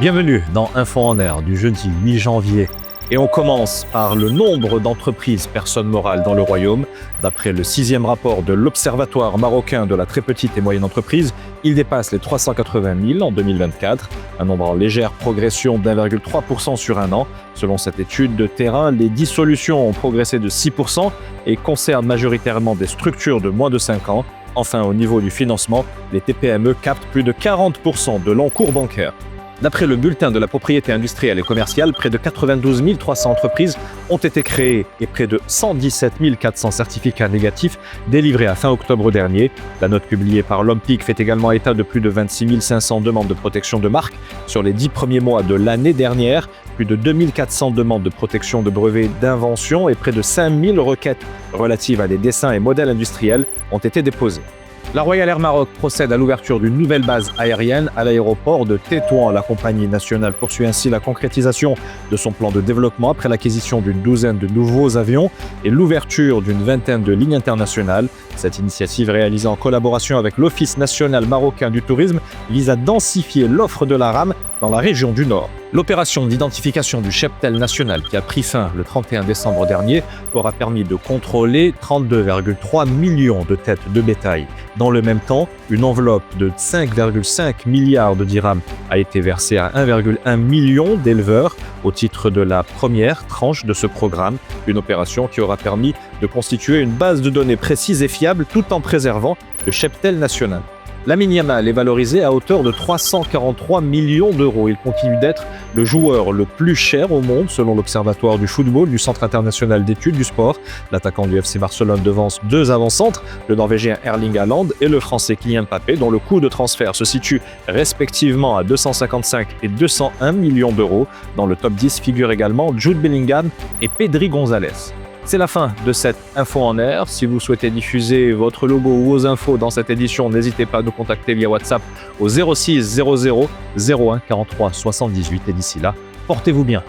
Bienvenue dans Info en Air du jeudi 8 janvier. Et on commence par le nombre d'entreprises personnes morales dans le royaume. D'après le 6e rapport de l'Observatoire marocain de la très petite et moyenne entreprise, il dépasse les 380 000 en 2024, un nombre en légère progression d'1,3% sur un an. Selon cette étude de terrain, les dissolutions ont progressé de 6% et concernent majoritairement des structures de moins de 5 ans. Enfin, au niveau du financement, les TPME captent plus de 40% de l'encours bancaire. D'après le bulletin de la propriété industrielle et commerciale, près de 92 300 entreprises ont été créées et près de 117 400 certificats négatifs délivrés à fin octobre dernier. La note publiée par l'OMPIC fait également état de plus de 26 500 demandes de protection de marque sur les 10 premiers mois de l'année dernière, plus de 2 400 demandes de protection de brevets d'invention et près de 5 000 requêtes relatives à des dessins et modèles industriels ont été déposées. La Royal Air Maroc procède à l'ouverture d'une nouvelle base aérienne à l'aéroport de Tétouan. La compagnie nationale poursuit ainsi la concrétisation de son plan de développement après l'acquisition d'une douzaine de nouveaux avions et l'ouverture d'une vingtaine de lignes internationales. Cette initiative, réalisée en collaboration avec l'Office national marocain du tourisme, vise à densifier l'offre de la rame dans la région du Nord. L'opération d'identification du cheptel national qui a pris fin le 31 décembre dernier aura permis de contrôler 32,3 millions de têtes de bétail. Dans le même temps, une enveloppe de 5,5 milliards de dirhams a été versée à 1,1 million d'éleveurs au titre de la première tranche de ce programme, une opération qui aura permis de constituer une base de données précise et fiable tout en préservant le cheptel national. Lamine Yamal est valorisé à hauteur de 343 millions d'euros. Il continue d'être le joueur le plus cher au monde selon l'Observatoire du football du Centre international d'études du sport. L'attaquant du FC Barcelone devance deux avant-centres, le Norvégien Erling Haaland et le Français Kylian Mbappé, dont le coût de transfert se situe respectivement à 255 et 201 millions d'euros. Dans le top 10 figurent également Jude Bellingham et Pedri González. C'est la fin de cette Info en Air. Si vous souhaitez diffuser votre logo ou vos infos dans cette édition, n'hésitez pas à nous contacter via WhatsApp au 06 00 01 43 78. Et d'ici là, portez-vous bien.